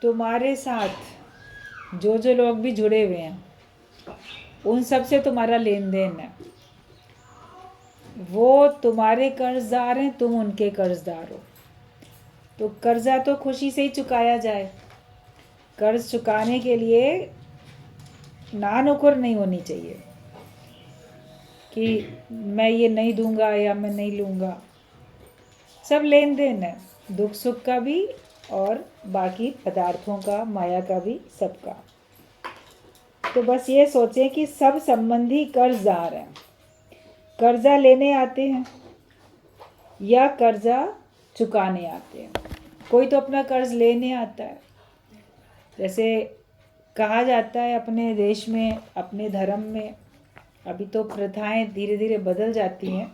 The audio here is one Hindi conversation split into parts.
तुम्हारे साथ जो जो लोग भी जुड़े हुए हैं उन सब से तुम्हारा लेन देन है, वो तुम्हारे कर्जदार हैं, तुम उनके कर्जदार हो। तो कर्जा तो खुशी से ही चुकाया जाए। कर्ज चुकाने के लिए नानुकुर नहीं होनी चाहिए कि मैं ये नहीं दूंगा या मैं नहीं लूँगा। सब लेन देन है, दुख सुख का भी और बाकी पदार्थों का, माया का भी, सबका। तो बस ये सोचें कि सब संबंधी कर्जदार हैं, कर्जा लेने आते हैं या कर्जा चुकाने आते हैं। कोई तो अपना कर्ज लेने आता है। जैसे कहा जाता है अपने देश में, अपने धर्म में, अभी तो प्रथाएं धीरे धीरे बदल जाती हैं,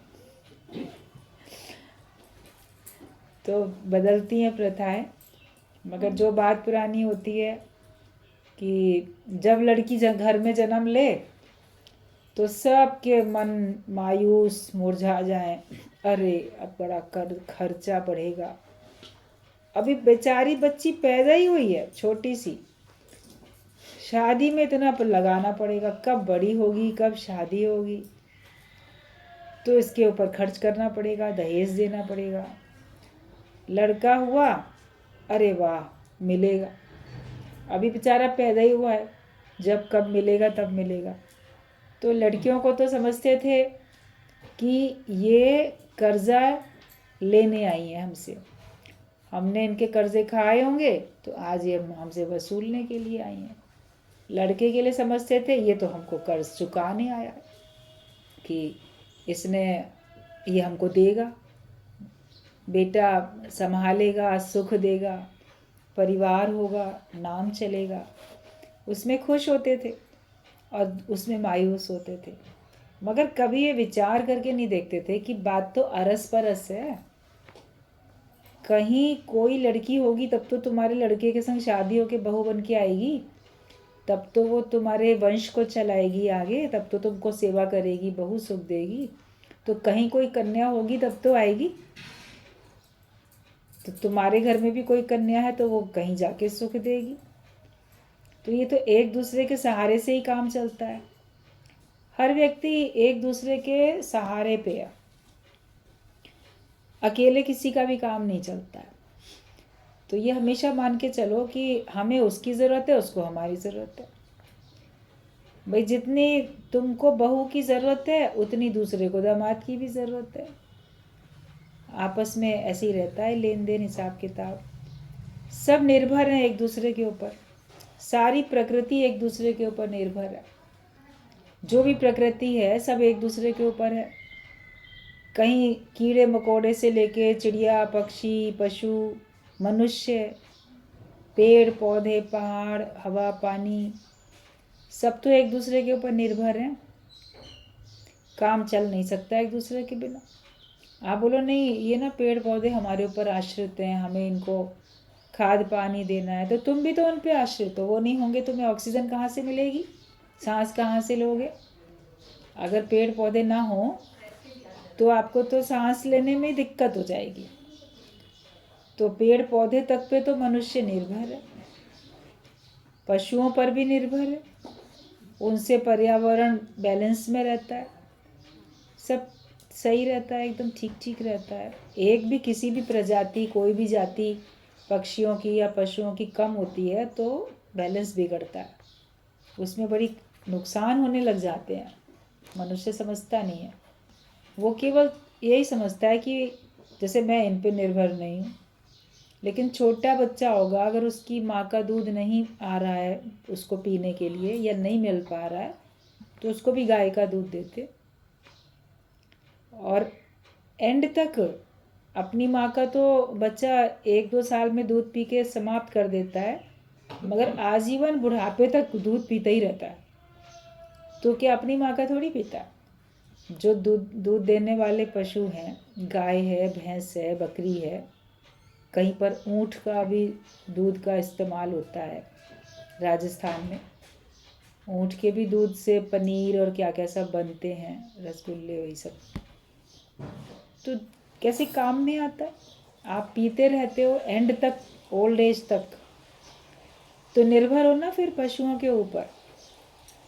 तो बदलती हैं प्रथाएं, मगर जो बात पुरानी होती है कि जब लड़की घर में जन्म ले तो सबके मन मायूस मुरझा जाएं, अरे अब बड़ा खर्चा बढ़ेगा। अभी बेचारी बच्ची पैदा ही हुई है छोटी सी, शादी में इतना लगाना पड़ेगा, कब बड़ी होगी कब शादी होगी, तो इसके ऊपर खर्च करना पड़ेगा, दहेज देना पड़ेगा। लड़का हुआ, अरे वाह मिलेगा, अभी बेचारा पैदा ही हुआ है, जब कब मिलेगा तब मिलेगा। तो लड़कियों को तो समझते थे कि ये कर्जा लेने आई हैं हमसे, हमने इनके कर्जे खाए होंगे तो आज ये हमसे वसूलने के लिए आई हैं। लड़के के लिए समझते थे ये तो हमको कर्ज चुकाने आया है कि इसने ये हमको देगा, बेटा संभालेगा, सुख देगा, परिवार होगा, नाम चलेगा। उसमें खुश होते थे और उसमें मायूस होते थे, मगर कभी ये विचार करके नहीं देखते थे कि बात तो अरस परस है। कहीं कोई लड़की होगी तब तो तुम्हारे लड़के के संग शादी होके बहू बन के आएगी, तब तो वो तुम्हारे वंश को चलाएगी आगे, तब तो तुमको सेवा करेगी, बहू सुख देगी। तो कहीं कोई कन्या होगी तब तो आएगी, तो तुम्हारे घर में भी कोई कन्या है तो वो कहीं जाके सुख देगी। तो ये तो एक दूसरे के सहारे से ही काम चलता है, हर व्यक्ति एक दूसरे के सहारे पे है, अकेले किसी का भी काम नहीं चलता है। तो ये हमेशा मान के चलो कि हमें उसकी ज़रूरत है, उसको हमारी ज़रूरत है। भाई जितनी तुमको बहू की ज़रूरत है उतनी दूसरे को दामाद की भी ज़रूरत है। आपस में ऐसे ही रहता है लेन देन, हिसाब किताब। सब निर्भर हैं एक दूसरे के ऊपर, सारी प्रकृति एक दूसरे के ऊपर निर्भर है। जो भी प्रकृति है सब एक दूसरे के ऊपर है। कहीं कीड़े मकोड़े से लेके चिड़िया, पक्षी, पशु, मनुष्य, पेड़ पौधे, पहाड़, हवा, पानी, सब तो एक दूसरे के ऊपर निर्भर हैं। काम चल नहीं सकता एक दूसरे के बिना। आप बोलो नहीं ये ना पेड़ पौधे हमारे ऊपर आश्रित हैं, हमें इनको खाद पानी देना है, तो तुम भी तो उन पे आश्रित हो। वो नहीं होंगे तुम्हें ऑक्सीजन कहाँ से मिलेगी, सांस कहाँ से लोगे? अगर पेड़ पौधे ना हो तो आपको तो सांस लेने में दिक्कत हो जाएगी। तो पेड़ पौधे तक पे तो मनुष्य निर्भर है, पशुओं पर भी निर्भर है, उनसे पर्यावरण बैलेंस में रहता है, सब सही रहता है, एकदम ठीक ठीक रहता है। एक भी किसी भी प्रजाति, कोई भी जाति पक्षियों की या पशुओं की कम होती है तो बैलेंस बिगड़ता है, उसमें बड़ी नुकसान होने लग जाते हैं। मनुष्य समझता नहीं है, वो केवल यही समझता है कि जैसे मैं इन पे निर्भर नहीं हूँ। लेकिन छोटा बच्चा होगा, अगर उसकी माँ का दूध नहीं आ रहा है उसको पीने के लिए या नहीं मिल पा रहा है तो उसको भी गाय का दूध देते, और एंड तक अपनी माँ का तो बच्चा 1-2 साल में दूध पी के समाप्त कर देता है, मगर आजीवन बुढ़ापे तक दूध पीता ही रहता है। तो क्या अपनी माँ का थोड़ी पीता है? जो दूध देने वाले पशु हैं, गाय है, भैंस है, बकरी है, कहीं पर ऊँट का भी दूध का इस्तेमाल होता है। राजस्थान में ऊँट के भी दूध से पनीर और क्या क्या सब बनते हैं, रसगुल्ले, वही सब। तो कैसे काम में आता है? आप पीते रहते हो एंड तक, ओल्ड एज तक। तो निर्भर हो ना फिर पशुओं के ऊपर,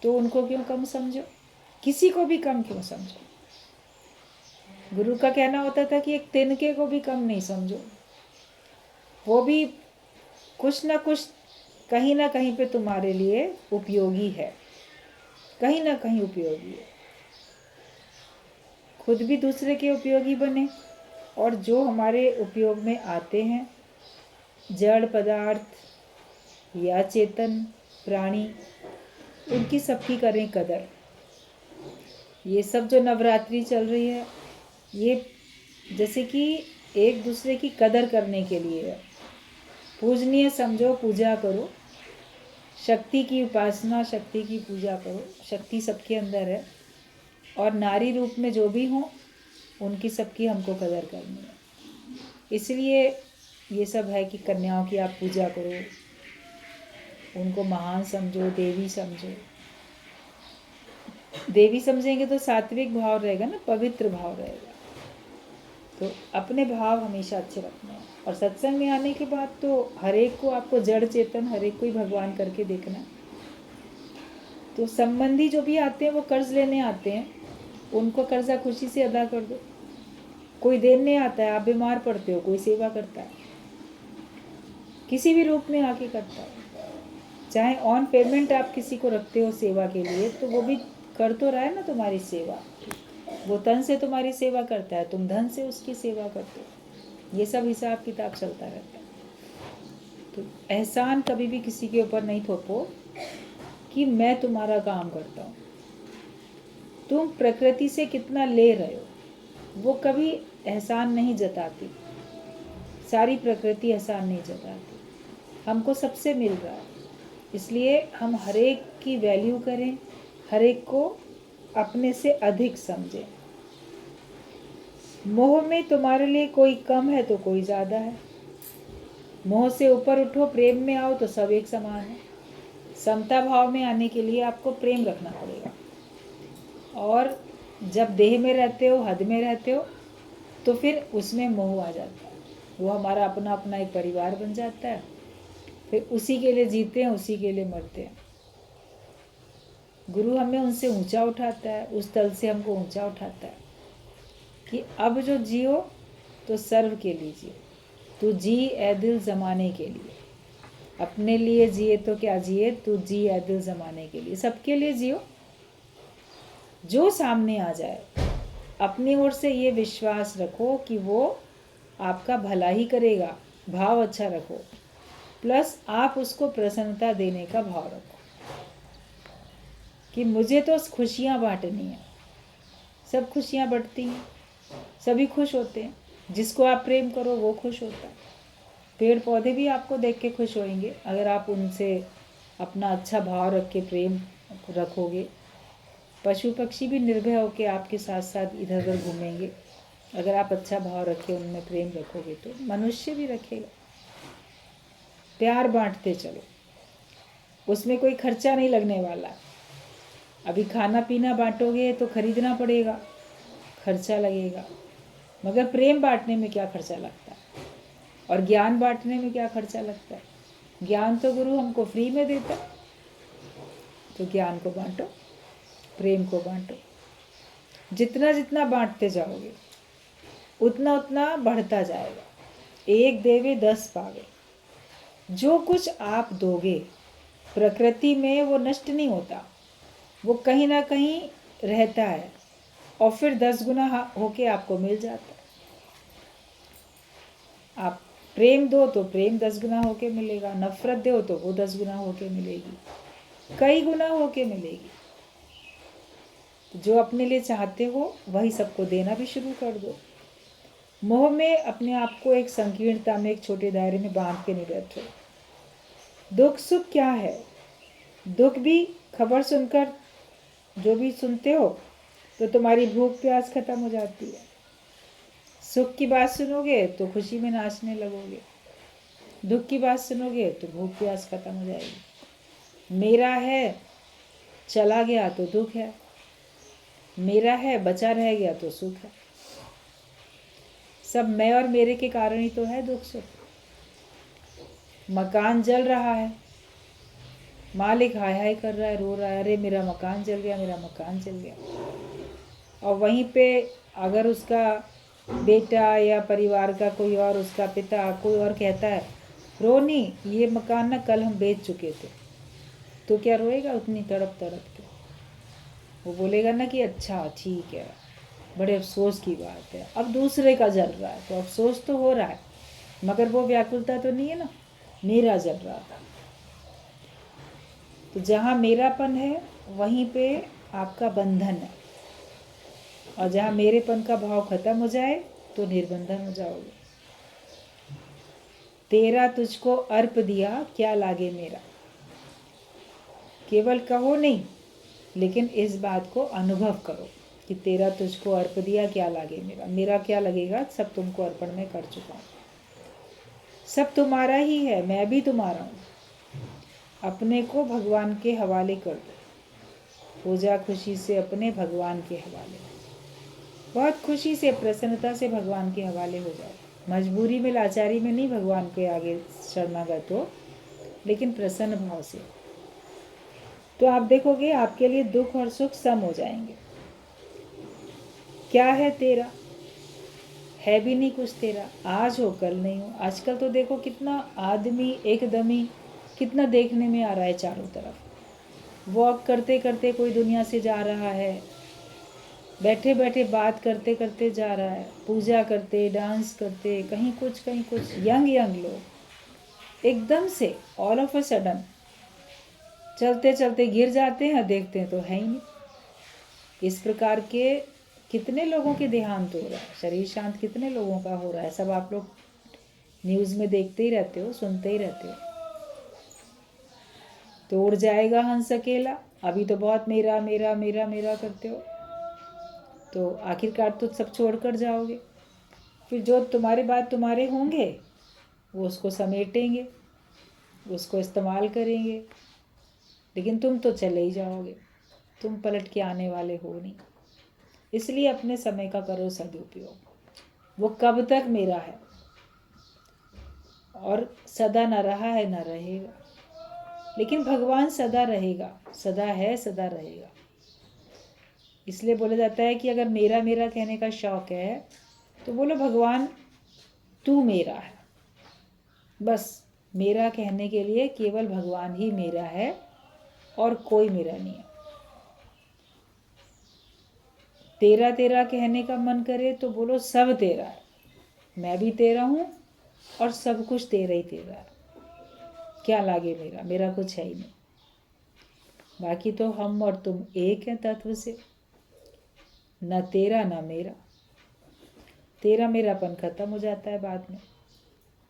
तो उनको क्यों कम समझो, किसी को भी कम क्यों समझो। गुरु का कहना होता था कि एक तिनके को भी कम नहीं समझो, वो भी कुछ ना कुछ कहीं ना कहीं पे तुम्हारे लिए उपयोगी है, कहीं ना कहीं उपयोगी है। खुद भी दूसरे के उपयोगी बने, और जो हमारे उपयोग में आते हैं, जड़ पदार्थ या चेतन प्राणी, उनकी सबकी करें कदर। ये सब जो नवरात्रि चल रही है, ये जैसे कि एक दूसरे की कदर करने के लिए है। पूजनीय समझो, पूजा करो, शक्ति की उपासना, शक्ति की पूजा करो। शक्ति सबके अंदर है, और नारी रूप में जो भी हों उनकी सबकी हमको कदर करनी है। इसलिए ये सब है कि कन्याओं की आप पूजा करो, उनको महान समझो, देवी समझो। देवी समझेंगे तो सात्विक भाव रहेगा ना, पवित्र भाव रहेगा। तो अपने भाव हमेशा अच्छे रखने हैं। और सत्संग में आने के बाद तो हर एक को आपको जड़ चेतन हर एक को ही भगवान करके देखना। तो संबंधी जो भी आते हैं वो कर्ज लेने आते हैं, उनको कर्जा खुशी से अदा कर दो। कोई देने आता है, आप बीमार पड़ते हो, कोई सेवा करता है, किसी भी रूप में आके करता है। चाहे ऑन पेमेंट आप किसी को रखते हो सेवा के लिए, तो वो भी कर तो रहा है ना तुम्हारी सेवा। वो तन से तुम्हारी सेवा करता है, तुम धन से उसकी सेवा करते हो। ये सब हिसाब किताब चलता रहता है। तो एहसान कभी भी किसी के ऊपर नहीं थोपो कि मैं तुम्हारा काम करता हूँ। तुम प्रकृति से कितना ले रहे हो, वो कभी एहसान नहीं जताती। सारी प्रकृति एहसान नहीं जताती। हमको सबसे मिल रहा है, इसलिए हम हर एक की वैल्यू करें, हर एक को अपने से अधिक समझें। मोह में तुम्हारे लिए कोई कम है तो कोई ज़्यादा है। मोह से ऊपर उठो, प्रेम में आओ तो सब एक समान है। समता भाव में आने के लिए आपको प्रेम रखना पड़ेगा। और जब देह में रहते हो, हद में रहते हो, तो फिर उसमें मोह आ जाता है। वो हमारा अपना अपना एक परिवार बन जाता है। फिर उसी के लिए जीते हैं, उसी के लिए मरते हैं। गुरु हमें उनसे ऊंचा उठाता है, उस तल से हमको ऊंचा उठाता है कि अब जो जियो तो सर्व के लिए जियो। तू जी ए दिल ज़माने के लिए। अपने लिए जिए तो क्या जिए, तू जी ए दिल ज़माने के लिए। सबके लिए जियो, जो सामने आ जाए अपनी ओर से ये विश्वास रखो कि वो आपका भला ही करेगा। भाव अच्छा रखो, प्लस आप उसको प्रसन्नता देने का भाव रखो कि मुझे तो खुशियाँ बांटनी है। सब खुशियाँ बंटती हैं, सभी खुश होते हैं। जिसको आप प्रेम करो वो खुश होता है। पेड़ पौधे भी आपको देख के खुश होंगे अगर आप उनसे अपना अच्छा भाव रख के प्रेम रखोगे। पशु पक्षी भी निर्भय होकर आपके साथ साथ इधर उधर घूमेंगे अगर आप अच्छा भाव रखे, उनमें प्रेम रखोगे। तो मनुष्य भी रखेगा। प्यार बांटते चलो, उसमें कोई खर्चा नहीं लगने वाला। अभी खाना पीना बांटोगे तो खरीदना पड़ेगा, खर्चा लगेगा। मगर प्रेम बांटने में क्या खर्चा लगता है, और ज्ञान बांटने में क्या खर्चा लगता है। ज्ञान तो गुरु हमको फ्री में देता है। तो ज्ञान को बांटो, प्रेम को बांटो। जितना जितना बांटते जाओगे उतना उतना बढ़ता जाएगा। एक देवे 10 पावे। जो कुछ आप दोगे प्रकृति में वो नष्ट नहीं होता, वो कहीं ना कहीं रहता है और फिर 10 गुना होके आपको मिल जाता है। आप प्रेम दो तो प्रेम 10 गुना होके मिलेगा, नफरत दो तो वो 10 गुना होके मिलेगी, कई गुना होके मिलेगी। तो जो अपने लिए चाहते हो वही सबको देना भी शुरू कर दो। मोह में अपने आप को एक संकीर्णता में, एक छोटे दायरे में बांध के नहीं बैठो। दुख सुख क्या है, दुख भी खबर सुनकर जो भी सुनते हो तो तुम्हारी भूख प्यास खत्म हो जाती है। सुख की बात सुनोगे तो खुशी में नाचने लगोगे, दुख की बात सुनोगे तो भूख प्यास खत्म हो जाएगी। मेरा है चला गया तो दुख है, मेरा है बचा रह गया तो सुख है। सब मैं और मेरे के कारण ही तो है दुख सुख। मकान जल रहा है मालिक हाय हाय कर रहा है, रो रहा है, अरे मेरा मकान जल गया, मेरा मकान जल गया। और वहीं पे अगर उसका बेटा या परिवार का कोई और, उसका पिता कोई और कहता है, रोनी ये मकान ना कल हम बेच चुके थे, तो क्या रोएगा उतनी तड़प तड़प के? वो बोलेगा ना कि अच्छा ठीक है, बड़े अफसोस की बात है। अब दूसरे का जल रहा है तो अफसोस तो हो रहा है, मगर वो व्याकुलता तो नहीं है ना, मेरा जल रहा था। तो जहाँ मेरापन है वहीं पे आपका बंधन है, और जहाँ मेरेपन का भाव खत्म हो जाए तो निर्बंधन हो जाओगे। तेरा तुझको अर्प दिया क्या लागे मेरा, केवल कहो नहीं, लेकिन इस बात को अनुभव करो कि तेरा तुझको अर्प दिया क्या लागे मेरा। मेरा क्या लगेगा, सब तुमको अर्पण में कर चुका हूँ, सब तुम्हारा ही है, मैं भी तुम्हारा हूँ। अपने को भगवान के हवाले कर दो, हो जा खुशी से अपने भगवान के हवाले। बहुत खुशी से, प्रसन्नता से भगवान के हवाले हो जाओ। मजबूरी में, लाचारी में नहीं भगवान के आगे शरणागत हो, लेकिन प्रसन्न भाव से। तो आप देखोगे आपके लिए दुख और सुख सम हो जाएंगे। क्या है तेरा, है भी नहीं कुछ तेरा, आज हो कल नहीं हो। आजकल तो देखो कितना आदमी एकदमी कितना देखने में आ रहा है चारों तरफ। वॉक करते करते कोई दुनिया से जा रहा है, बैठे बैठे बात करते करते जा रहा है, पूजा करते, डांस करते, कहीं कुछ कहीं कुछ। यंग यंग लोग एकदम से ऑल ऑफ अ सडन चलते चलते गिर जाते हैं, देखते हैं तो है ही नहीं। इस प्रकार के कितने लोगों के देहांत हो रहा है, शरीर शांत कितने लोगों का हो रहा है, सब आप लोग न्यूज़ में देखते ही रहते हो, सुनते ही रहते हो। तो उड़ जाएगा हंस अकेला, अभी तो बहुत मेरा मेरा मेरा मेरा करते हो, तो आखिरकार तो सब छोड़कर जाओगे। फिर जो तुम्हारे बाद तुम्हारे होंगे वो उसको समेटेंगे, उसको इस्तेमाल करेंगे, लेकिन तुम तो चले ही जाओगे, तुम पलट के आने वाले हो नहीं। इसलिए अपने समय का करो सदुपयोग। वो कब तक मेरा है, और सदा न रहा है न रहेगा, लेकिन भगवान सदा रहेगा, सदा है सदा रहेगा। इसलिए बोला जाता है कि अगर मेरा मेरा कहने का शौक है तो बोलो भगवान तू मेरा है। बस मेरा कहने के लिए केवल भगवान ही मेरा है और कोई मेरा नहीं है। तेरा तेरा कहने का मन करे तो बोलो सब तेरा है, मैं भी तेरा हूँ और सब कुछ तेरा ही तेरा है। क्या लागे मेरा, मेरा कुछ है ही नहीं। बाकी तो हम और तुम एक हैं तत्व से, न तेरा न मेरा। तेरा मेरापन खत्म हो जाता है बाद में,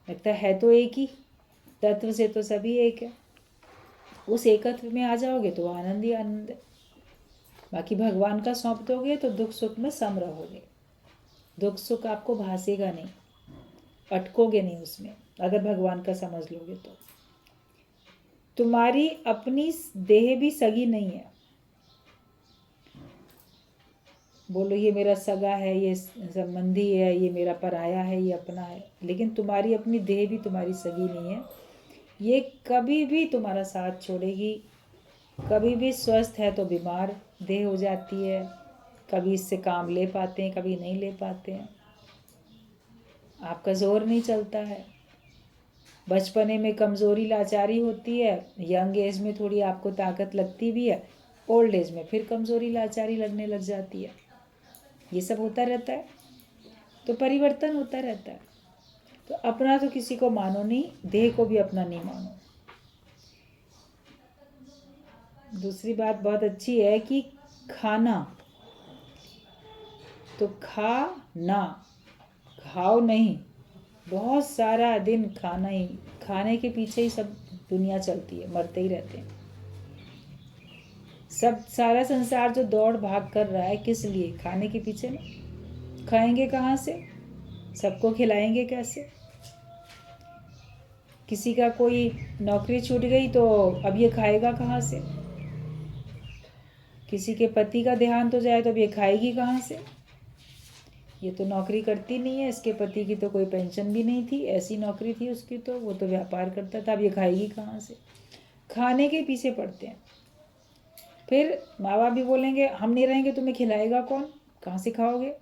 लगता है तो एक ही तत्व से, तो सभी एक है। उस एकत्व में आ जाओगे तो आनंद ही आनंद है। बाकी भगवान का सौंप दोगे तो दुख सुख में सम रहोगे, दुख सुख आपको भासेगा नहीं, अटकोगे नहीं उसमें, अगर भगवान का समझ लोगे तो। तुम्हारी अपनी देह भी सगी नहीं है, बोलो ये मेरा सगा है, ये संबंधी है, ये मेरा पराया है, ये अपना है, लेकिन तुम्हारी अपनी देह भी तुम्हारी सगी नहीं है। ये कभी भी तुम्हारा साथ छोड़ेगी, कभी भी स्वस्थ है तो बीमार देह हो जाती है, कभी इससे काम ले पाते हैं, कभी नहीं ले पाते हैं। आपका जोर नहीं चलता है, बचपने में कमज़ोरी लाचारी होती है, यंग एज में थोड़ी आपको ताकत लगती भी है, ओल्ड एज में फिर कमज़ोरी लाचारी लगने लग जाती है। ये सब होता रहता है, तो परिवर्तन होता रहता है। तो अपना तो किसी को मानो नहीं, देह को भी अपना नहीं मानो। दूसरी बात बहुत अच्छी है कि खाना तो खा ना, खाओ नहीं। बहुत सारा दिन खाना ही, खाने के पीछे ही सब दुनिया चलती है, मरते ही रहते हैं सब। सारा संसार जो दौड़ भाग कर रहा है किस लिए, खाने के पीछे ना। खाएंगे कहाँ से, सबको खिलाएंगे कैसे? किसी का कोई नौकरी छूट गई तो अब ये खाएगा कहाँ से? किसी के पति का देहांत हो जाए तो अब ये खाएगी कहाँ से? ये तो नौकरी करती नहीं है, इसके पति की तो कोई पेंशन भी नहीं थी, ऐसी नौकरी थी उसकी, तो वो तो व्यापार करता था, अब ये खाएगी कहाँ से? खाने के पीछे पड़ते हैं। फिर माँ बाप भी बोलेंगे हम नहीं रहेंगे तुम्हें खिलाएगा कौन, कहाँ से खाओगे।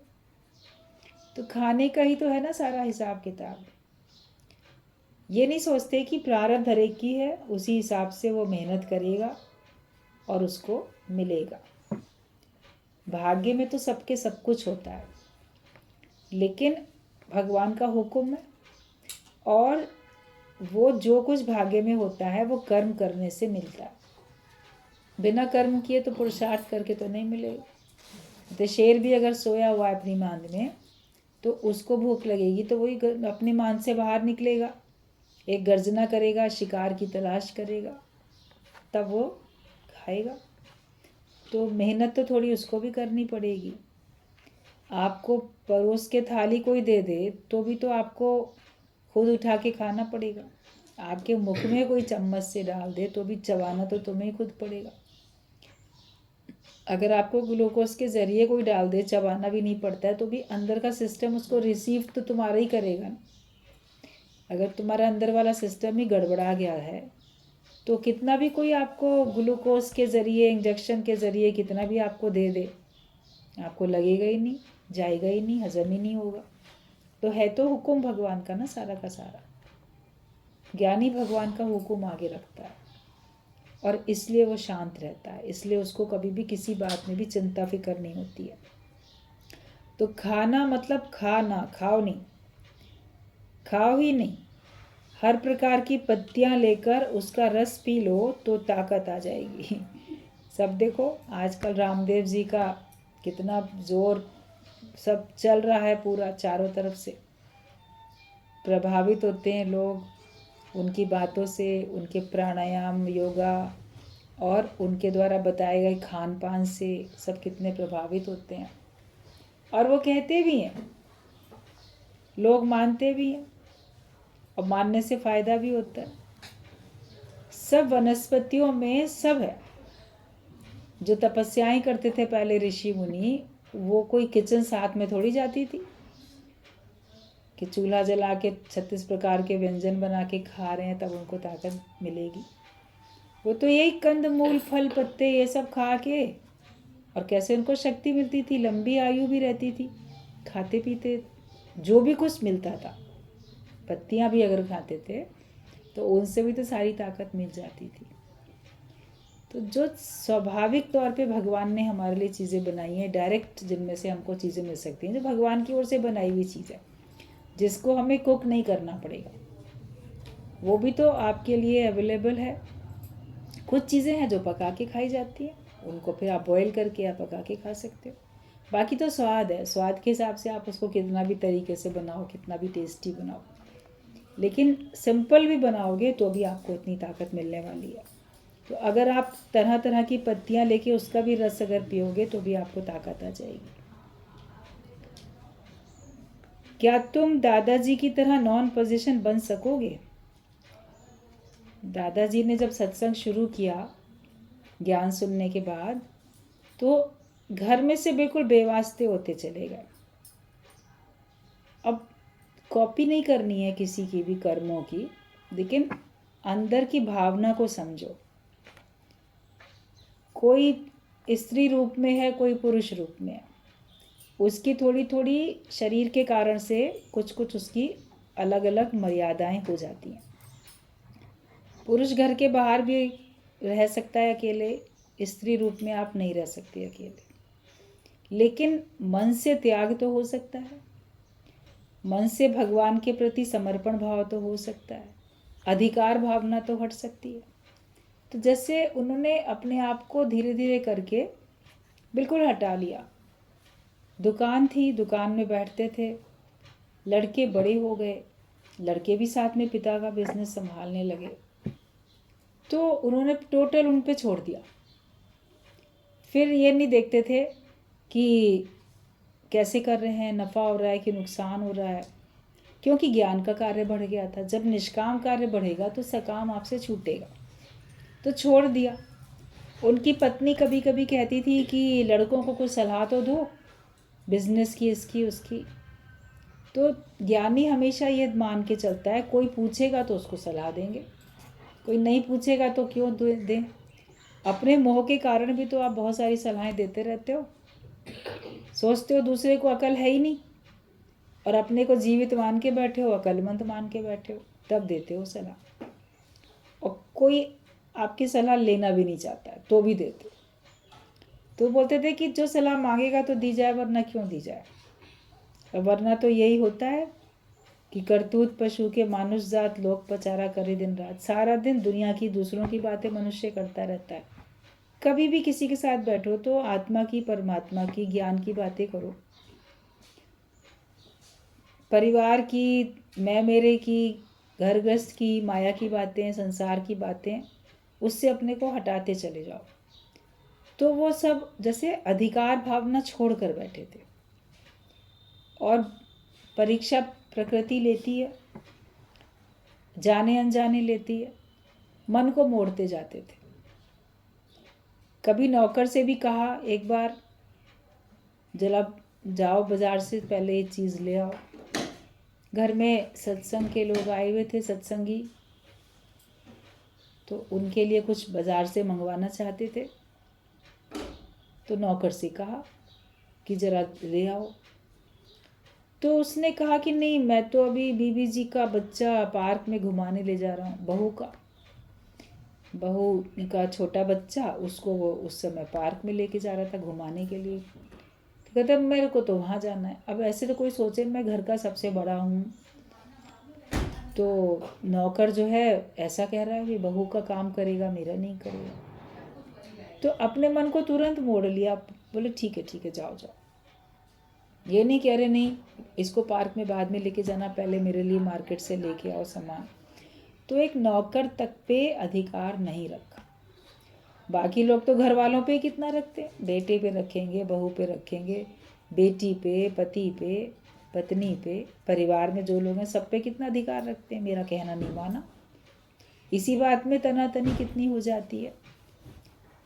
तो खाने का ही तो है ना सारा हिसाब किताब। ये नहीं सोचते कि प्रारब्ध हर एक की है, उसी हिसाब से वो मेहनत करेगा और उसको मिलेगा। भाग्य में तो सबके सब कुछ होता है, लेकिन भगवान का हुक्म है, और वो जो कुछ भाग्य में होता है वो कर्म करने से मिलता है। बिना कर्म किए तो पुरुषार्थ करके तो नहीं मिलेगा। तो शेर भी अगर सोया हुआ है अपनी मांद में तो उसको भूख लगेगी तो वही अपनी मांद से बाहर निकलेगा, एक गर्जना करेगा, शिकार की तलाश करेगा, तब वो खाएगा। तो मेहनत तो थोड़ी उसको भी करनी पड़ेगी। आपको परोस के थाली कोई दे दे तो भी तो आपको खुद उठा के खाना पड़ेगा। आपके मुख में कोई चम्मच से डाल दे तो भी चबाना तो तुम्हें खुद पड़ेगा। अगर आपको ग्लूकोज के ज़रिए कोई डाल दे, चबाना भी नहीं पड़ता है, तो भी अंदर का सिस्टम उसको रिसीव तो तुम्हारा ही करेगा ना। अगर तुम्हारा अंदर वाला सिस्टम ही गड़बड़ा गया है तो कितना भी कोई आपको ग्लूकोज के ज़रिए, इंजेक्शन के ज़रिए कितना भी आपको दे दे, आपको लगेगा ही नहीं, जाएगा ही नहीं, हजम ही नहीं होगा। तो है तो हुक्म भगवान का ना सारा का सारा। ज्ञानी भगवान का हुक्म आगे रखता है और इसलिए वो शांत रहता है, इसलिए उसको कभी भी किसी बात में भी चिंता फिक्र नहीं होती है। तो खाना मतलब खाना, खाओ नहीं, खाओ ही नहीं, हर प्रकार की पत्तियां लेकर उसका रस पी लो तो ताकत आ जाएगी। सब देखो आजकल रामदेव जी का कितना जोर सब चल रहा है, पूरा चारों तरफ से प्रभावित होते हैं लोग उनकी बातों से, उनके प्राणायाम, योगा और उनके द्वारा बताए गए खान पान से सब कितने प्रभावित होते हैं। और वो कहते भी हैं, लोग मानते भी हैं, और मानने से फ़ायदा भी होता है। सब वनस्पतियों में सब है। जो तपस्याएं करते थे पहले ऋषि मुनि, वो कोई किचन साथ में थोड़ी जाती थी कि चूल्हा जला के 36 प्रकार के व्यंजन बना के खा रहे हैं तब उनको ताकत मिलेगी। वो तो यही कंद मूल फल पत्ते ये सब खा के, और कैसे उनको शक्ति मिलती थी, लंबी आयु भी रहती थी, खाते पीते जो भी कुछ मिलता था, पत्तियां भी अगर खाते थे तो उनसे भी तो सारी ताकत मिल जाती थी। तो जो स्वाभाविक तौर पे भगवान ने हमारे लिए चीज़ें बनाई हैं, डायरेक्ट जिनमें से हमको चीज़ें मिल सकती हैं, जो भगवान की ओर से बनाई हुई चीज़ है, जिसको हमें कुक नहीं करना पड़ेगा, वो भी तो आपके लिए अवेलेबल है। कुछ चीज़ें हैं जो पका के खाई जाती हैं, उनको फिर आप बॉईल करके या पका के खा सकते हो। बाकी तो स्वाद है, स्वाद के हिसाब से आप उसको कितना भी तरीके से बनाओ, कितना भी टेस्टी बनाओ, लेकिन सिंपल भी बनाओगे तो भी आपको इतनी ताकत मिलने वाली है। तो अगर आप तरह तरह की पत्तियां लेके उसका भी रस अगर पियोगे तो भी आपको ताकत आ जाएगी। क्या तुम दादाजी की तरह नॉन पोजीशन बन सकोगे? दादाजी ने जब सत्संग शुरू किया ज्ञान सुनने के बाद, तो घर में से बिल्कुल बेवास्ते होते चले गए। अब कॉपी नहीं करनी है किसी की भी कर्मों की, लेकिन अंदर की भावना को समझो। कोई स्त्री रूप में है, कोई पुरुष रूप में है, उसकी थोड़ी थोड़ी शरीर के कारण से कुछ कुछ उसकी अलग अलग मर्यादाएं हो जाती हैं। पुरुष घर के बाहर भी रह सकता है अकेले, स्त्री रूप में आप नहीं रह सकते अकेले, लेकिन मन से त्याग तो हो सकता है, मन से भगवान के प्रति समर्पण भाव तो हो सकता है, अधिकार भावना तो हट सकती है। तो जैसे उन्होंने अपने आप को धीरे धीरे करके बिल्कुल हटा लिया। दुकान थी, दुकान में बैठते थे, लड़के बड़े हो गए, लड़के भी साथ में पिता का बिजनेस संभालने लगे, तो उन्होंने टोटल उन पे छोड़ दिया। फिर ये नहीं देखते थे कि कैसे कर रहे हैं, नफ़ा हो रहा है कि नुकसान हो रहा है, क्योंकि ज्ञान का कार्य बढ़ गया था। जब निष्काम कार्य बढ़ेगा तो सकाम आपसे छूटेगा, तो छोड़ दिया। उनकी पत्नी कभी कभी कहती थी कि लड़कों को कुछ सलाह तो दो, बिजनेस की, इसकी उसकी। तो ज्ञानी हमेशा ये मान के चलता है, कोई पूछेगा तो उसको सलाह देंगे, कोई नहीं पूछेगा तो क्यों दें। अपने मोह के कारण भी तो आप बहुत सारी सलाहें देते रहते हो। सोचते हो दूसरे को अकल है ही नहीं और अपने को जीवित मान के बैठे हो, अकलमंद मान के बैठे हो, तब देते हो सलाह। और कोई आपकी सलाह लेना भी नहीं चाहता है तो भी देते हो। तो बोलते थे कि जो सलाह मांगेगा तो दी जाए, वरना क्यों दी जाए। और वरना तो यही होता है कि करतूत पशु के मानुष जात लोक पचारा करे दिन रात। सारा दिन दुनिया की दूसरों की बातें मनुष्य करता रहता है। कभी भी किसी के साथ बैठो तो आत्मा की, परमात्मा की, ज्ञान की बातें करो। परिवार की, मैं मेरे की, घर गृहस्थ की, माया की बातें, संसार की बातें, उससे अपने को हटाते चले जाओ। तो वो सब जैसे अधिकार भावना छोड़ कर बैठे थे। और परीक्षा प्रकृति लेती है, जाने अनजाने लेती है, मन को मोड़ते जाते थे। कभी नौकर से भी कहा एक बार, जला जाओ बाजार से पहले ये चीज़ ले आओ। घर में सत्संग के लोग आए हुए थे, सत्संगी, तो उनके लिए कुछ बाजार से मंगवाना चाहते थे। तो नौकर से कहा कि ज़रा ले आओ। तो उसने कहा कि नहीं, मैं तो अभी बीबी जी का बच्चा पार्क में घुमाने ले जा रहा हूँ, बहू का छोटा बच्चा, उसको वो उस समय पार्क में लेके जा रहा था घुमाने के लिए। तो कहता मेरे को तो वहाँ जाना है। अब ऐसे तो कोई सोचे मैं घर का सबसे बड़ा हूँ, तो नौकर जो है ऐसा कह रहा है कि बहू का काम करेगा, मेरा नहीं करेगा। तो अपने मन को तुरंत मोड़ लिया, बोले ठीक है जाओ जाओ। ये नहीं कह रहे नहीं इसको पार्क में बाद में लेके जाना, पहले मेरे लिए मार्केट से लेके आओ सामान। तो एक नौकर तक पे अधिकार नहीं रखा। बाकी लोग तो घर वालों पे कितना रखते हैं, बेटे पे रखेंगे, बहू पे रखेंगे, बेटी पे, पति पे, पत्नी पे, परिवार में जो लोग हैं सब पे कितना अधिकार रखते हैं। मेरा कहना नहीं माना, इसी बात में तनातनी कितनी हो जाती है।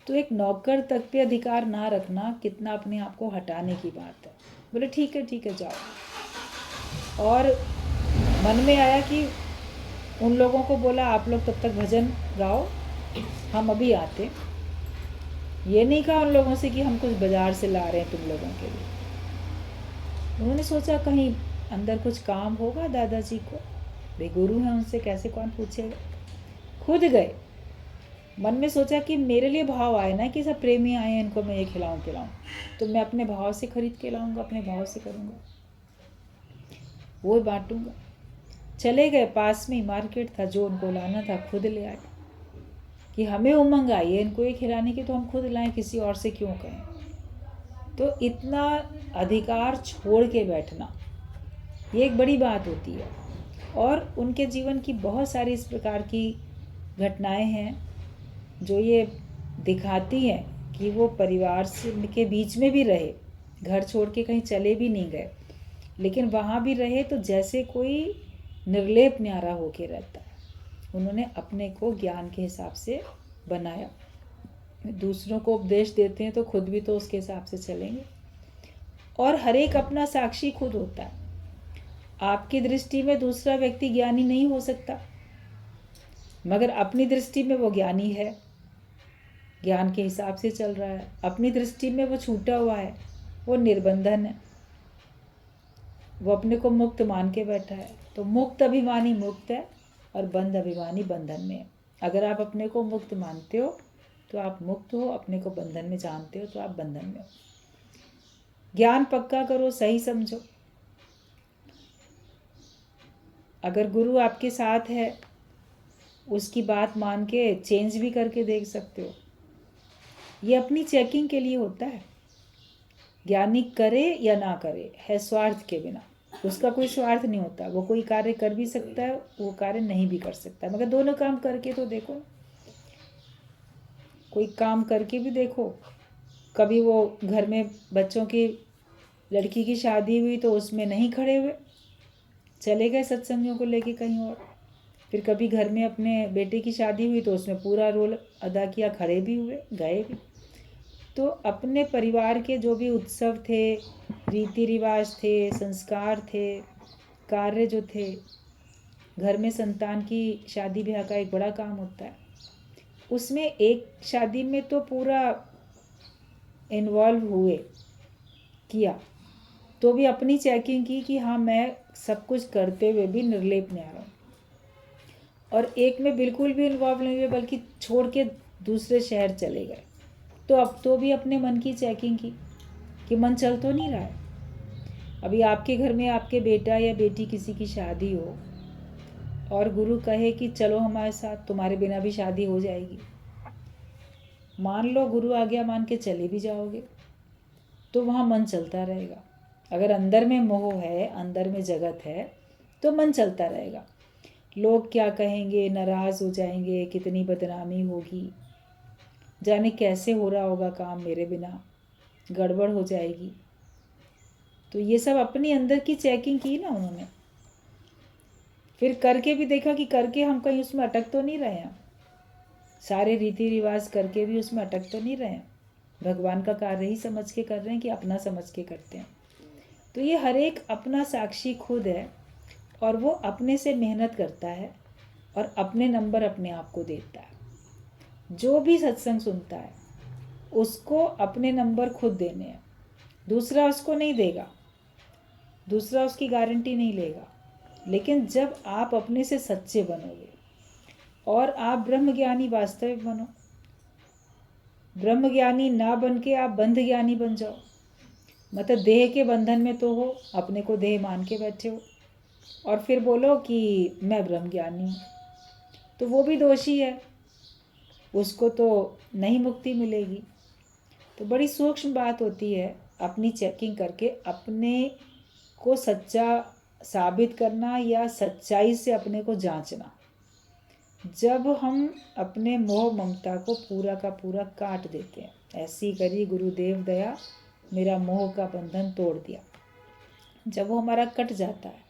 तो एक नौकर तक पे अधिकार ना रखना कितना अपने आप को हटाने की बात है। बोले ठीक है जाओ। और मन में आया कि उन लोगों को बोला आप लोग तब तक भजन गाओ, हम अभी आते। ये नहीं कहा उन लोगों से कि हम कुछ बाजार से ला रहे हैं तुम लोगों के लिए। उन्होंने सोचा कहीं अंदर कुछ काम होगा दादाजी को, वे गुरु हैं, उनसे कैसे कौन पूछेगा। खुद गए। मन में सोचा कि मेरे लिए भाव आए ना कि सब प्रेमी आए हैं, इनको मैं ये खिलाऊं पिलाऊं, तो मैं अपने भाव से खरीद के लाऊंगा, अपने भाव से करूंगा, वो बांटूंगा। चले गए, पास में ही मार्केट था, जो उनको लाना था खुद ले आए। कि हमें उमंग आई है इनको ये खिलाने की, तो हम खुद लाएं, किसी और से क्यों कहें। तो इतना अधिकार छोड़ के बैठना ये एक बड़ी बात होती है। और उनके जीवन की बहुत सारी इस प्रकार की घटनाएं हैं जो ये दिखाती हैं कि वो परिवार से के बीच में भी रहे, घर छोड़ के कहीं चले भी नहीं गए, लेकिन वहाँ भी रहे तो जैसे कोई निर्लेप न्यारा होके रहता है। उन्होंने अपने को ज्ञान के हिसाब से बनाया। दूसरों को उपदेश देते हैं तो खुद भी तो उसके हिसाब से चलेंगे। और हर एक अपना साक्षी खुद होता है। आपकी दृष्टि में दूसरा व्यक्ति ज्ञानी नहीं हो सकता, मगर अपनी दृष्टि में वो ज्ञानी है, ज्ञान के हिसाब से चल रहा है। अपनी दृष्टि में वो छूटा हुआ है, वो निर्बंधन है, वो अपने को मुक्त मान के बैठा है। तो मुक्त अभिमानी मुक्त है और बंध अभिमानी बंधन में है। अगर आप अपने को मुक्त मानते हो तो आप मुक्त हो, अपने को बंधन में जानते हो तो आप बंधन में हो। ज्ञान पक्का करो, सही समझो। अगर गुरु आपके साथ है, उसकी बात मान के चेंज भी करके देख सकते हो। ये अपनी चेकिंग के लिए होता है। ज्ञानी करे या ना करे, है स्वार्थ के बिना, उसका कोई स्वार्थ नहीं होता। वो कोई कार्य कर भी सकता है, वो कार्य नहीं भी कर सकता है, मगर दोनों काम करके तो देखो। कोई काम करके भी देखो। कभी वो घर में बच्चों की, लड़की की शादी हुई तो उसमें नहीं खड़े हुए, चले गए सत्संगियों को लेके कहीं और। फिर कभी घर में अपने बेटे की शादी हुई तो उसमें पूरा रोल अदा किया, खड़े भी हुए, गए भी। तो अपने परिवार के जो भी उत्सव थे, रीति रिवाज थे, संस्कार थे, कार्य जो थे, घर में संतान की शादी ब्याह का एक बड़ा काम होता है। उसमें एक शादी में तो पूरा इन्वॉल्व हुए, किया, तो भी अपनी चेकिंग की कि हाँ मैं सब कुछ करते हुए भी निर्लेप नहीं आ रहा हूँ। और एक में बिल्कुल भी इन्वॉल्व नहीं हुए बल्कि छोड़ के दूसरे शहर चले गए, तो अब तो भी अपने मन की चेकिंग की कि मन चल तो नहीं रहा है। अभी आपके घर में आपके बेटा या बेटी किसी की शादी हो और गुरु कहे कि चलो हमारे साथ, तुम्हारे बिना भी शादी हो जाएगी, मान लो गुरु आज्ञा मान के चले भी जाओगे तो वहाँ मन चलता रहेगा। अगर अंदर में मोह है, अंदर में जगत है, तो मन चलता रहेगा। लोग क्या कहेंगे, नाराज़ हो जाएंगे, कितनी बदनामी होगी, जाने कैसे हो रहा होगा काम मेरे बिना, गड़बड़ हो जाएगी। तो ये सब अपनी अंदर की चेकिंग की ना उन्होंने, फिर करके भी देखा कि करके हम कहीं उसमें अटक तो नहीं रहे हैं, सारे रीति रिवाज करके भी उसमें अटक तो नहीं रहे हैं, भगवान का कार्य ही समझ के कर रहे हैं कि अपना समझ के करते हैं। तो ये हर एक अपना साक्षी खुद है और वो अपने से मेहनत करता है और अपने नंबर अपने आप को देता है। जो भी सत्संग सुनता है उसको अपने नंबर खुद देने हैं, दूसरा उसको नहीं देगा, दूसरा उसकी गारंटी नहीं लेगा। लेकिन जब आप अपने से सच्चे बनोगे और आप ब्रह्मज्ञानी वास्तविक बनो, ब्रह्मज्ञानी ना बन के आप बंध ज्ञानी बन जाओ, मतलब देह के बंधन में तो हो, अपने को देह मान के बैठे हो और फिर बोलो कि मैं ब्रह्मज्ञानी हूँ, तो वो भी दोषी है, उसको तो नहीं मुक्ति मिलेगी। तो बड़ी सूक्ष्म बात होती है अपनी चेकिंग करके अपने को सच्चा साबित करना या सच्चाई से अपने को जांचना। जब हम अपने मोह ममता को पूरा का पूरा काट देते हैं, ऐसी करी गुरुदेव दया, मेरा मोह का बंधन तोड़ दिया, जब वो हमारा कट जाता है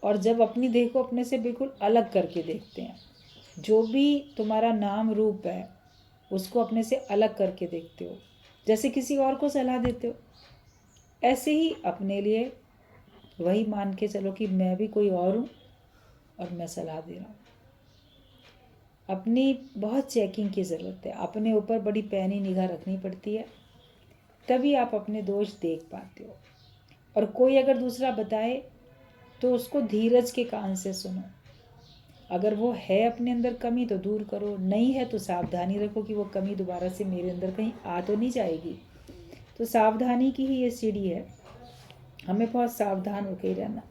और जब अपनी देह को अपने से बिल्कुल अलग करके देखते हैं, जो भी तुम्हारा नाम रूप है उसको अपने से अलग करके देखते हो, जैसे किसी और को सलाह देते हो, ऐसे ही अपने लिए वही मान के चलो कि मैं भी कोई और हूँ और मैं सलाह दे रहा हूँ। अपनी बहुत चेकिंग की ज़रूरत है, अपने ऊपर बड़ी पैनी निगाह रखनी पड़ती है, तभी आप अपने दोष देख पाते हो। और कोई अगर दूसरा बताए तो उसको धीरज के कान से सुनो, अगर वो है अपने अंदर कमी तो दूर करो, नहीं है तो सावधानी रखो कि वो कमी दोबारा से मेरे अंदर कहीं आ तो नहीं जाएगी। तो सावधानी की ही ये सीढ़ी है, हमें बहुत सावधान होकर ही रहना।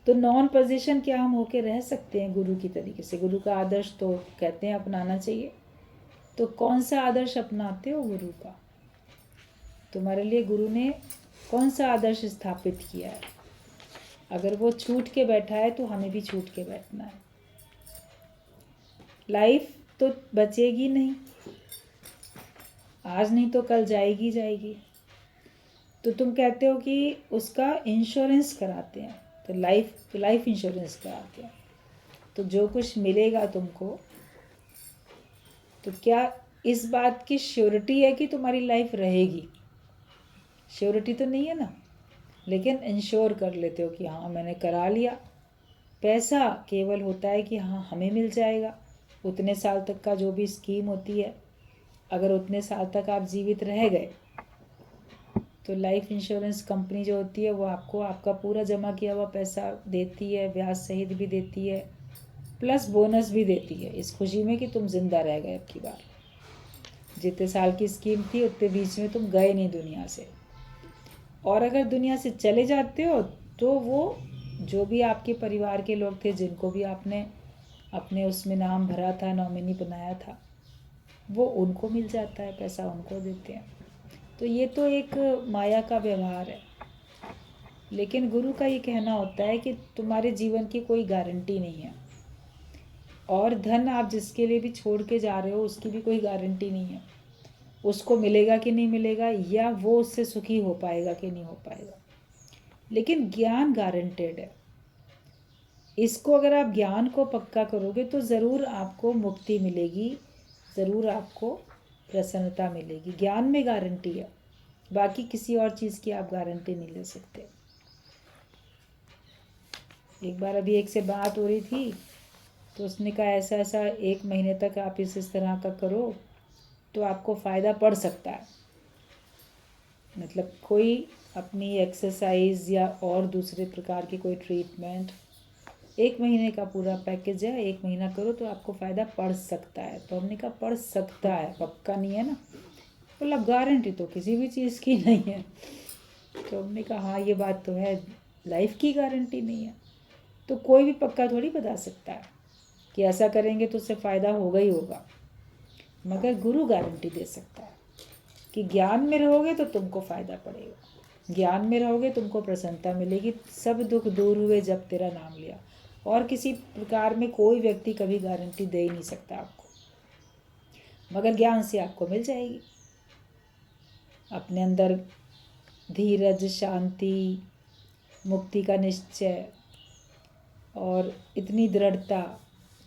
तो नॉन पोजीशन क्या हम होके रह सकते हैं गुरु की तरीके से? गुरु का आदर्श तो कहते हैं अपनाना चाहिए, तो कौन सा आदर्श अपनाते हो गुरु का? तुम्हारे लिए गुरु ने कौन सा आदर्श स्थापित किया है? अगर वो छूट के बैठा है तो हमें भी छूट के बैठना है। लाइफ तो बचेगी नहीं, आज नहीं तो कल जाएगी जाएगी। तो तुम कहते हो कि उसका इंश्योरेंस कराते हैं, तो लाइफ इंश्योरेंस कराते हैं, तो जो कुछ मिलेगा तुमको, तो क्या इस बात की श्योरिटी है कि तुम्हारी लाइफ रहेगी? श्योरिटी तो नहीं है ना, लेकिन इंश्योर कर लेते हो कि हाँ मैंने करा लिया। पैसा केवल होता है कि हाँ हमें मिल जाएगा उतने साल तक का, जो भी स्कीम होती है, अगर उतने साल तक आप जीवित रह गए तो लाइफ इंश्योरेंस कंपनी जो होती है वो आपको आपका पूरा जमा किया हुआ पैसा देती है, ब्याज सहित भी देती है, प्लस बोनस भी देती है, इस खुशी में कि तुम जिंदा रह गए। अब की बार जितने साल की स्कीम थी उतने बीच में तुम गए नहीं दुनिया से, और अगर दुनिया से चले जाते हो तो वो जो भी आपके परिवार के लोग थे जिनको भी आपने अपने उसमें नाम भरा था, नॉमिनी बनाया था, वो उनको मिल जाता है, पैसा उनको देते हैं। तो ये तो एक माया का व्यवहार है। लेकिन गुरु का ये कहना होता है कि तुम्हारे जीवन की कोई गारंटी नहीं है, और धन आप जिसके लिए भी छोड़ के जा रहे हो उसकी भी कोई गारंटी नहीं है, उसको मिलेगा कि नहीं मिलेगा, या वो उससे सुखी हो पाएगा कि नहीं हो पाएगा। लेकिन ज्ञान गारंटेड है, इसको अगर आप ज्ञान को पक्का करोगे तो ज़रूर आपको मुक्ति मिलेगी, ज़रूर आपको प्रसन्नता मिलेगी। ज्ञान में गारंटी है, बाकी किसी और चीज़ की आप गारंटी नहीं ले सकते। एक बार अभी एक से बात हो रही थी, तो उसने कहा ऐसा ऐसा 1 महीने तक आप इस तरह का करो तो आपको फ़ायदा पड़ सकता है। मतलब कोई अपनी एक्सरसाइज या और दूसरे प्रकार की कोई ट्रीटमेंट 1 महीने का पूरा पैकेज है, 1 महीना करो तो आपको फ़ायदा पड़ सकता है। तो हमने कहा पड़ सकता है, पक्का नहीं है ना। मतलब गारंटी तो किसी भी चीज़ की नहीं है। तो हमने कहा हाँ ये बात तो है, लाइफ की गारंटी नहीं है। तो कोई भी पक्का थोड़ी बता सकता है कि ऐसा करेंगे तो उससे फ़ायदा होगा ही होगा, मगर गुरु गारंटी दे सकता है कि ज्ञान में रहोगे तो तुमको फ़ायदा पड़ेगा, ज्ञान में रहोगे तुमको प्रसन्नता मिलेगी, सब दुख दूर हुए जब तेरा नाम लिया। और किसी प्रकार में कोई व्यक्ति कभी गारंटी दे ही नहीं सकता आपको, मगर ज्ञान से आपको मिल जाएगी। अपने अंदर धीरज, शांति, मुक्ति का निश्चय और इतनी दृढ़ता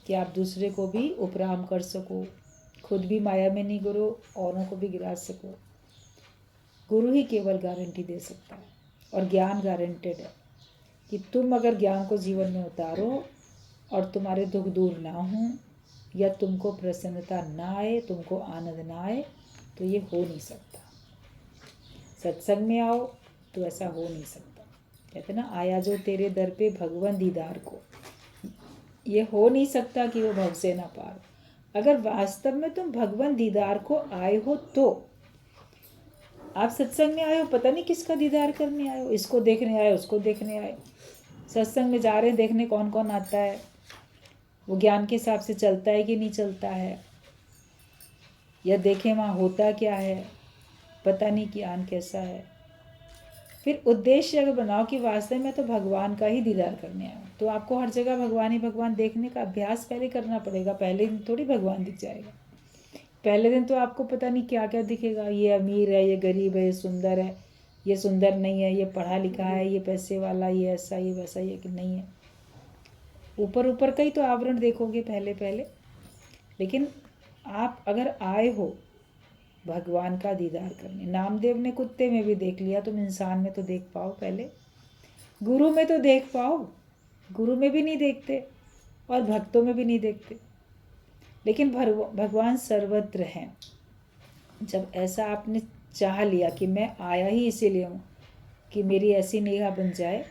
कि आप दूसरे को भी उपराम कर सको, खुद भी माया में नहीं गिरो, औरों को भी गिरा सको। गुरु ही केवल गारंटी दे सकता है। और ज्ञान गारंटेड है कि तुम अगर ज्ञान को जीवन में उतारो और तुम्हारे दुख दूर ना हो या तुमको प्रसन्नता ना आए, तुमको आनंद ना आए, तो ये हो नहीं सकता। सत्संग में आओ तो ऐसा हो नहीं सकता। कहते ना, आया जो तेरे दर पे भगवान दीदार को, ये हो नहीं सकता कि वो भव से ना पार। अगर वास्तव में तुम भगवान दीदार को आए हो तो आप सत्संग में आए हो, पता नहीं किसका दीदार करने आए हो, इसको देखने आए, उसको देखने आए। सत्संग में जा रहे हैं, देखने कौन कौन आता है, वो ज्ञान के हिसाब से चलता है कि नहीं चलता है, या देखें वहाँ होता क्या है, पता नहीं ज्ञान कैसा है। फिर उद्देश्य अगर बनाओ कि वास्तव में तो भगवान का ही दीदार करने आए, तो आपको हर जगह भगवान ही भगवान देखने का अभ्यास पहले करना पड़ेगा। पहले दिन थोड़ी भगवान दिख जाएगा। पहले दिन तो आपको पता नहीं क्या क्या दिखेगा, ये अमीर है, ये गरीब है, ये सुंदर है, ये सुंदर नहीं है, ये पढ़ा लिखा है, ये पैसे वाला, ये ऐसा, ये वैसा, ये कि नहीं है। ऊपर ऊपर का ही तो आवरण देखोगे पहले पहले। लेकिन आप अगर आए हो भगवान का दीदार करने, नामदेव ने कुत्ते में भी देख लिया, तुम इंसान में तो देख पाओ पहले, गुरु में तो देख पाओ। गुरु में भी नहीं देखते और भक्तों में भी नहीं देखते, लेकिन भगवान सर्वत्र हैं। जब ऐसा आपने चाह लिया कि मैं आया ही इसीलिए हूँ कि मेरी ऐसी निगाह बन जाए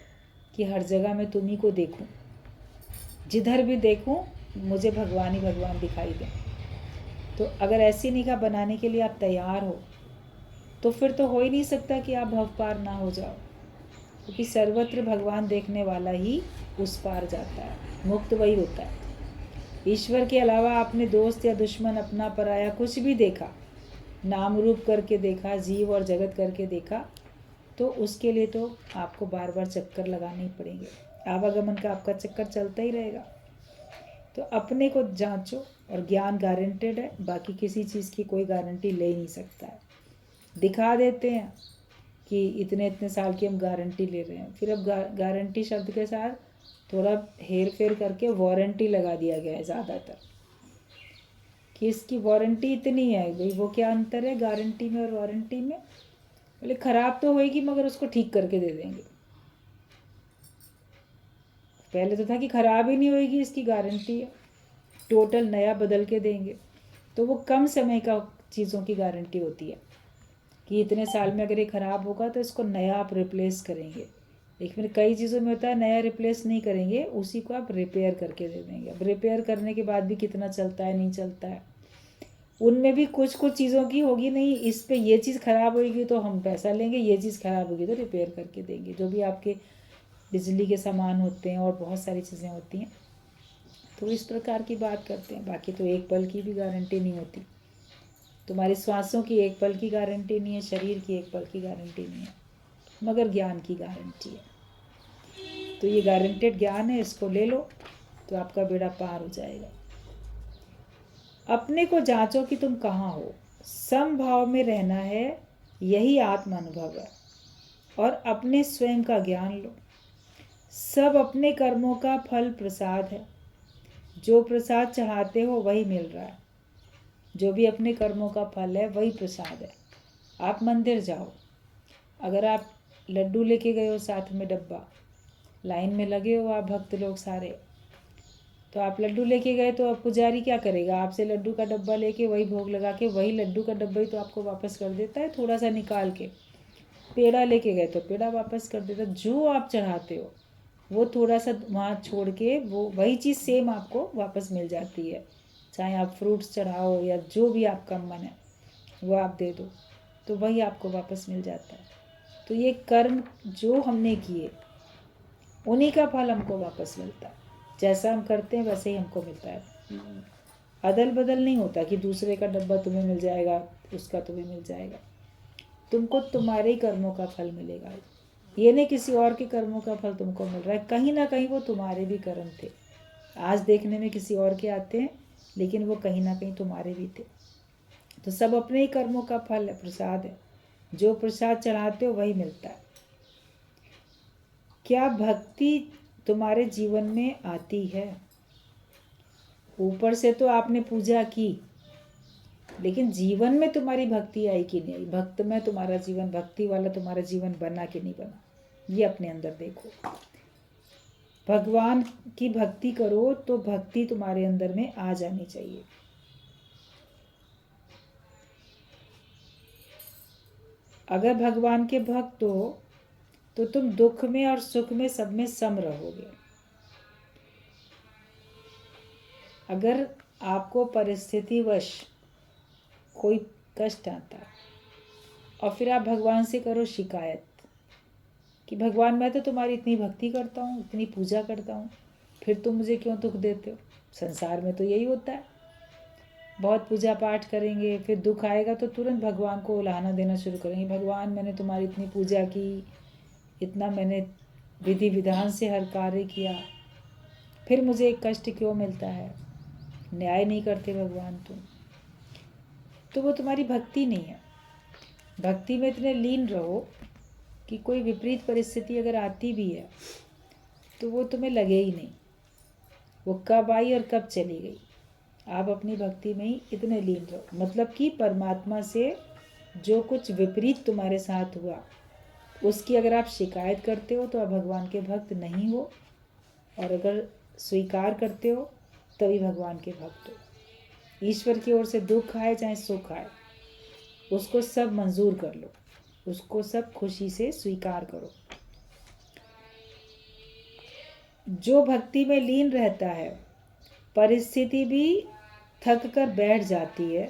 कि हर जगह मैं तुम्ही को देखूं, जिधर भी देखूं मुझे भगवान ही भगवान दिखाई दे, तो अगर ऐसी निगाह बनाने के लिए आप तैयार हो तो फिर तो हो ही नहीं सकता कि आप भव पार ना हो जाओ, क्योंकि सर्वत्र भगवान देखने वाला ही उस पार जाता है, मुक्त वही होता है। ईश्वर के अलावा आपने दोस्त या दुश्मन, अपना पराया कुछ भी देखा, नाम रूप करके देखा, जीव और जगत करके देखा, तो उसके लिए तो आपको बार बार चक्कर लगाने ही पड़ेंगे, आवागमन का आपका चक्कर चलता ही रहेगा। तो अपने को जांचो, और ज्ञान गारंटेड है, बाकी किसी चीज़ की कोई गारंटी ले ही नहीं सकता है। दिखा देते हैं कि इतने इतने साल की हम गारंटी ले रहे हैं, फिर अब गारंटी शब्द के साथ थोड़ा हेर फेर करके वारंटी लगा दिया गया है ज़्यादातर, कि इसकी वारंटी इतनी है। भाई वो क्या अंतर है गारंटी में और वारंटी में? बोले ख़राब तो होएगी मगर उसको ठीक करके दे देंगे। पहले तो था कि ख़राब ही नहीं होएगी, इसकी गारंटी है, टोटल नया बदल के देंगे। तो वो कम समय का चीज़ों की गारंटी होती है कि इतने साल में अगर ये ख़राब होगा तो इसको नया आप रिप्लेस करेंगे। लेकिन कई चीज़ों में होता है नया रिप्लेस नहीं करेंगे, उसी को आप रिपेयर करके दे देंगे। अब रिपेयर करने के बाद भी कितना चलता है नहीं चलता है, उनमें भी कुछ कुछ चीज़ों की होगी नहीं, इस पे ये चीज़ ख़राब होगी तो हम पैसा लेंगे, ये चीज़ ख़राब होगी तो रिपेयर करके देंगे। जो भी आपके बिजली के सामान होते हैं और बहुत सारी चीज़ें होती हैं, तो इस प्रकार की बात करते हैं। बाकी तो एक पल की भी गारंटी नहीं होती। तुम्हारी श्वासों की एक पल की गारंटी नहीं है, शरीर की एक पल की गारंटी नहीं है, मगर ज्ञान की गारंटी है। तो ये गारंटेड ज्ञान है, इसको ले लो तो आपका बेड़ा पार हो जाएगा। अपने को जांचो कि तुम कहाँ हो, समभाव में रहना है, यही आत्म अनुभव है। और अपने स्वयं का ज्ञान लो। सब अपने कर्मों का फल प्रसाद है, जो प्रसाद चढ़ाते हो वही मिल रहा है। जो भी अपने कर्मों का फल है वही प्रसाद है। आप मंदिर जाओ, अगर आप लड्डू लेके गए हो साथ में डब्बा, लाइन में लगे हो आप भक्त लोग सारे, तो आप लड्डू लेके गए तो अब पुजारी क्या करेगा, आपसे लड्डू का डब्बा लेके वही भोग लगा के वही लड्डू का डब्बा ही तो आपको वापस कर देता है, थोड़ा सा निकाल के। पेड़ा लेके गए तो पेड़ा वापस कर देता है। जो आप चढ़ाते हो वो थोड़ा सा वहाँ छोड़ के वो वही चीज़ सेम आपको वापस मिल जाती है। चाहे आप फ्रूट्स चढ़ाओ या जो भी आपका मन है वो आप दे दो तो वही आपको वापस मिल जाता है। तो ये कर्म जो हमने किए उन्हीं का फल हमको वापस मिलता है। जैसा हम करते हैं वैसे ही हमको मिलता है। अदल बदल नहीं होता कि दूसरे का डब्बा तुम्हें मिल जाएगा उसका तुम्हें मिल जाएगा। तुमको तुम्हारे ही कर्मों का फल मिलेगा। ये नहीं किसी और के कर्मों का फल तुमको मिल रहा है, कहीं ना कहीं वो तुम्हारे भी कर्म थे। आज देखने में किसी और के आते हैं लेकिन वो कहीं ना कहीं तुम्हारे भी थे। तो सब अपने ही कर्मों का फल है, प्रसाद है। जो प्रसाद चढ़ाते हो वही मिलता है। क्या भक्ति तुम्हारे जीवन में आती है? ऊपर से तो आपने पूजा की लेकिन जीवन में तुम्हारी भक्ति आई कि नहीं आई? भक्त में तुम्हारा जीवन, भक्ति वाला तुम्हारा जीवन बना कि नहीं बना, ये अपने अंदर देखो। भगवान की भक्ति करो तो भक्ति तुम्हारे अंदर में आ जानी चाहिए। अगर भगवान के भक्त हो तो तुम दुख में और सुख में सब में सम रहोगे। अगर आपको परिस्थितिवश कोई कष्ट आता है और फिर आप भगवान से करो शिकायत कि भगवान मैं तो तुम्हारी इतनी भक्ति करता हूँ, इतनी पूजा करता हूँ, फिर तुम मुझे क्यों दुख देते हो? संसार में तो यही होता है। बहुत पूजा पाठ करेंगे फिर दुख आएगा तो तुरंत भगवान को उलाहना देना शुरू करेंगे, भगवान मैंने तुम्हारी इतनी पूजा की, इतना मैंने विधि विधान से हर कार्य किया, फिर मुझे एक कष्ट क्यों मिलता है? न्याय नहीं करते भगवान तुम। तो वो तुम्हारी भक्ति नहीं है। भक्ति में इतने लीन रहो कि कोई विपरीत परिस्थिति अगर आती भी है तो वो तुम्हें लगे ही नहीं, वो कब आई और कब चली गई। आप अपनी भक्ति में ही इतने लीन रहो। मतलब कि परमात्मा से जो कुछ विपरीत तुम्हारे साथ हुआ उसकी अगर आप शिकायत करते हो तो आप भगवान के भक्त नहीं हो, और अगर स्वीकार करते हो तभी भगवान के भक्त हो। ईश्वर की ओर से दुख आए चाहे सुख आए उसको सब मंजूर कर लो, उसको सब खुशी से स्वीकार करो। जो भक्ति में लीन रहता है परिस्थिति भी थक कर बैठ जाती है,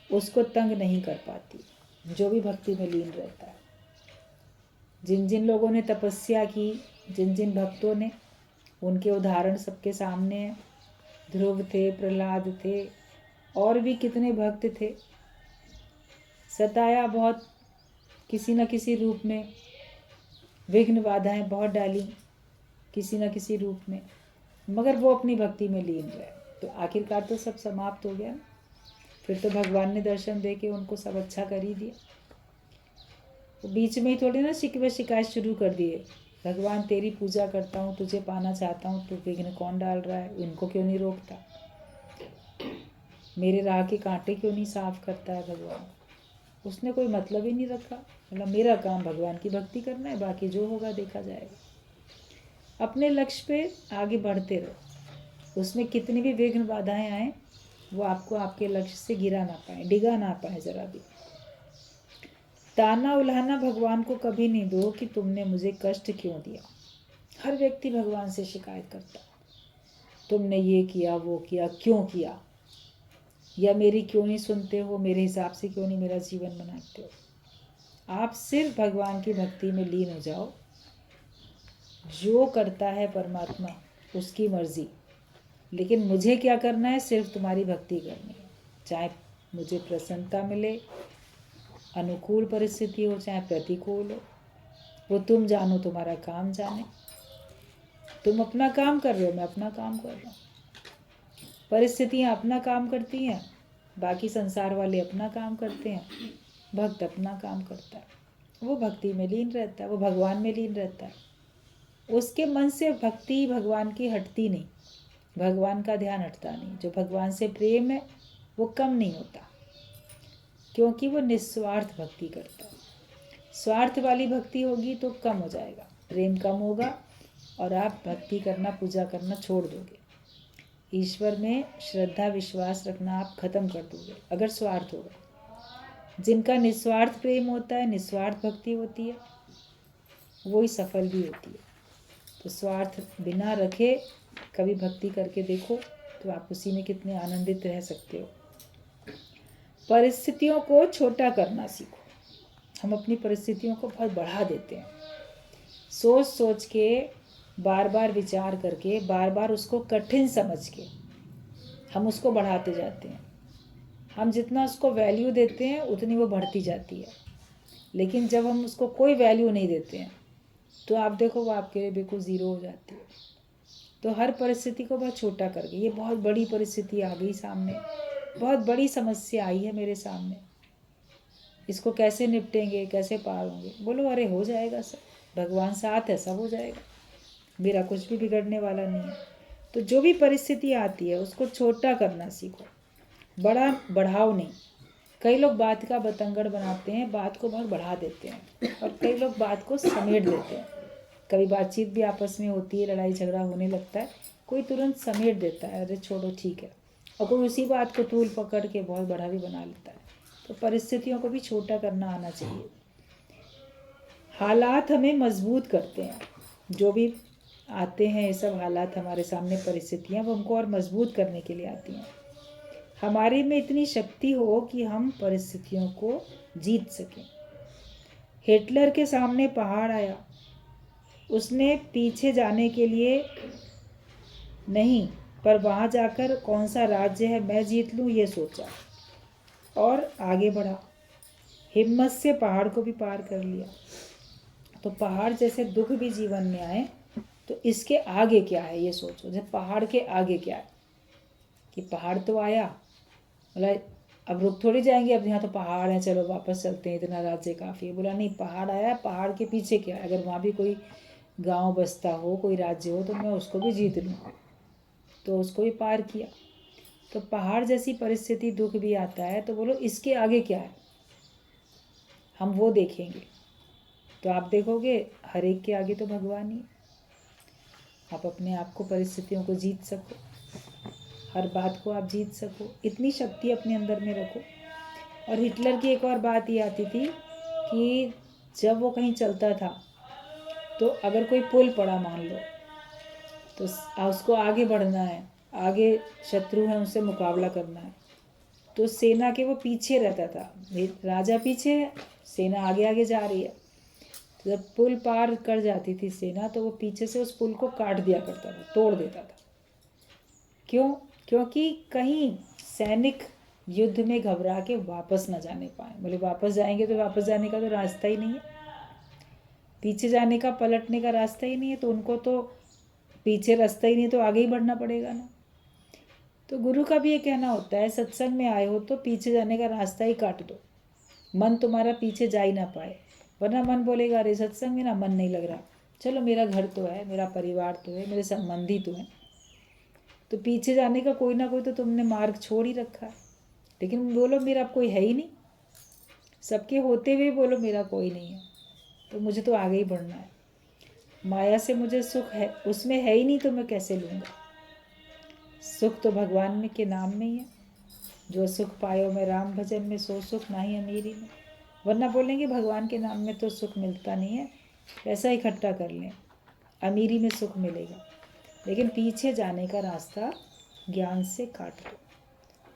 उसको तंग नहीं कर पाती। जो भी भक्ति में लीन रहता है, जिन जिन लोगों ने तपस्या की, जिन जिन भक्तों ने, उनके उदाहरण सबके सामने हैं। ध्रुव थे, प्रहलाद थे, और भी कितने भक्त थे। सताया बहुत किसी न किसी रूप में, विघ्न बाधाएं बहुत डाली किसी न किसी रूप में, मगर वो अपनी भक्ति में लीन रहे तो आखिरकार तो सब समाप्त हो गया। फिर तो भगवान ने दर्शन दे के उनको सब अच्छा कर ही दिया। तो बीच में ही थोड़ी ना शिकवे शिकायत शुरू कर दिए, भगवान तेरी पूजा करता हूँ, तुझे पाना चाहता हूँ, तो विघ्न कौन डाल रहा है? इनको क्यों नहीं रोकता? मेरे राह के कांटे क्यों नहीं साफ करता है भगवान? उसने कोई मतलब ही नहीं रखा। मतलब मेरा काम भगवान की भक्ति करना है, बाकी जो होगा देखा जाएगा। अपने लक्ष्य पे आगे बढ़ते रहो, उसमें कितनी भी विघ्न बाधाएं आए वो आपको आपके लक्ष्य से गिरा ना पाए, डिगा ना पाए जरा भी। ताना उल्हाना भगवान को कभी नहीं दो कि तुमने मुझे कष्ट क्यों दिया। हर व्यक्ति भगवान से शिकायत करता है, तुमने ये किया वो किया, क्यों किया, या मेरी क्यों नहीं सुनते हो, मेरे हिसाब से क्यों नहीं मेरा जीवन बनाते हो। आप सिर्फ भगवान की भक्ति में लीन हो जाओ। जो करता है परमात्मा उसकी मर्जी, लेकिन मुझे क्या करना है? सिर्फ तुम्हारी भक्ति करनी है। चाहे मुझे प्रसन्नता मिले, अनुकूल परिस्थिति हो चाहे प्रतिकूल हो, वो तुम जानो, तुम्हारा काम जाने। तुम अपना काम कर रहे हो, मैं अपना काम कर रहा हूँ। परिस्थितियाँ अपना काम करती हैं, बाकी संसार वाले अपना काम करते हैं। भक्त अपना काम करता है, वो भक्ति में लीन रहता है, वो भगवान में लीन रहता है। उसके मन से भक्ति भगवान की हटती नहीं, भगवान का ध्यान हटता नहीं। जो भगवान से प्रेम है वो कम नहीं होता, क्योंकि वो निस्वार्थ भक्ति करता है। स्वार्थ वाली भक्ति होगी तो कम हो जाएगा, प्रेम कम होगा, और आप भक्ति करना, पूजा करना छोड़ दोगे। ईश्वर में श्रद्धा विश्वास रखना आप खत्म कर दोगे अगर स्वार्थ होगा। जिनका निस्वार्थ प्रेम होता है, निस्वार्थ भक्ति होती है, वही सफल भी होती है। तो स्वार्थ बिना रखे कभी भक्ति करके देखो तो आप उसी में कितने आनंदित रह सकते हो। परिस्थितियों को छोटा करना सीखो। हम अपनी परिस्थितियों को बहुत बढ़ा देते हैं, सोच सोच के, बार बार विचार करके, बार बार उसको कठिन समझ के हम उसको बढ़ाते जाते हैं। हम जितना उसको वैल्यू देते हैं उतनी वो बढ़ती जाती है। लेकिन जब हम उसको कोई वैल्यू नहीं देते हैं तो आप देखो वो आपके लिए बिल्कुल ज़ीरो हो जाती है। तो हर परिस्थिति को बहुत छोटा करके, ये बहुत बड़ी परिस्थिति आ गई सामने, बहुत बड़ी समस्या आई है मेरे सामने, इसको कैसे निपटेंगे, कैसे पार होंगे? बोलो अरे हो जाएगा सब, भगवान साथ है, सब हो जाएगा, मेरा कुछ भी बिगड़ने वाला नहीं है। तो जो भी परिस्थिति आती है उसको छोटा करना सीखो, बड़ा बढ़ाओ नहीं। कई लोग बात का बतंगड़ बनाते हैं, बात को बहुत बढ़ा देते हैं, और कई लोग बात को समेट देते हैं। कभी बातचीत भी आपस में होती है, लड़ाई झगड़ा होने लगता है, कोई तुरंत समेट देता है, अरे छोड़ो ठीक है, और कोई उसी बात को तूल पकड़ के बहुत बड़ा भी बना लेता है। तो परिस्थितियों को भी छोटा करना आना चाहिए। हालात हमें मजबूत करते हैं, जो भी आते हैं ये सब हालात हमारे सामने, परिस्थितियाँ, वो हमको और मजबूत करने के लिए आती हैं। हमारे में इतनी शक्ति हो कि हम परिस्थितियों को जीत सकें। हिटलर के सामने पहाड़ आया, उसने पीछे जाने के लिए नहीं, पर वहाँ जाकर कौन सा राज्य है मैं जीत लूँ ये सोचा और आगे बढ़ा, हिम्मत से पहाड़ को भी पार कर लिया। तो पहाड़ जैसे दुख भी जीवन में आए तो इसके आगे क्या है ये सोचो। जब पहाड़ के आगे क्या है, कि पहाड़ तो आया, बोला अब रुक थोड़ी जाएंगे, अब यहाँ तो पहाड़ है, चलो वापस चलते हैं, इतना राज्य काफ़ी है। बोला नहीं, पहाड़ आया, पहाड़ के पीछे क्या है, अगर वहाँ भी कोई गांव बसता हो, कोई राज्य हो, तो मैं उसको भी जीत लूँ। तो उसको भी पार किया। तो पहाड़ जैसी परिस्थिति, दुख भी आता है, तो बोलो इसके आगे क्या है, हम वो देखेंगे। तो आप देखोगे हर एक के आगे तो भगवान ही। आप अपने आप को, परिस्थितियों को जीत सको, हर बात को आप जीत सको, इतनी शक्ति अपने अंदर में रखो। और हिटलर की एक और बात ये आती थी कि जब वो कहीं चलता था तो अगर कोई पुल पड़ा मान लो, तो उसको आगे बढ़ना है, आगे शत्रु है उनसे मुकाबला करना है, तो सेना के वो पीछे रहता था। राजा पीछे है, सेना आगे आगे जा रही है। तो जब पुल पार कर जाती थी सेना, तो वो पीछे से उस पुल को काट दिया करता था, तोड़ देता था। क्यों? क्योंकि कहीं सैनिक युद्ध में घबरा के वापस न जाने पाए। बोले वापस जाएंगे तो वापस जाने का तो रास्ता ही नहीं है, पीछे जाने का, पलटने का रास्ता ही नहीं है, तो उनको तो पीछे रास्ता ही नहीं, तो आगे ही बढ़ना पड़ेगा ना। तो गुरु का भी ये कहना होता है, सत्संग में आए हो तो पीछे जाने का रास्ता ही काट दो, मन तुम्हारा पीछे जा ही ना पाए। वरना मन बोलेगा अरे सत्संग में ना मन नहीं लग रहा, चलो मेरा घर तो है, मेरा परिवार तो है, मेरे संबंधी तो हैं। तो पीछे जाने का कोई ना कोई तो तुमने मार्ग छोड़ ही रखा है। लेकिन बोलो मेरा कोई है ही नहीं, सबके होते हुए बोलो मेरा कोई नहीं है, तो मुझे तो आगे ही बढ़ना है। माया से मुझे सुख है, उसमें है ही नहीं, तो मैं कैसे लूँगा? सुख तो भगवान में के नाम में ही है। जो सुख पायो मैं राम भजन में, सो सुख नाही अमीरी में। वरना बोलेंगे भगवान के नाम में तो सुख मिलता नहीं है, पैसा इकट्ठा कर लें, अमीरी में सुख मिलेगा। लेकिन पीछे जाने का रास्ता ज्ञान से काट दो,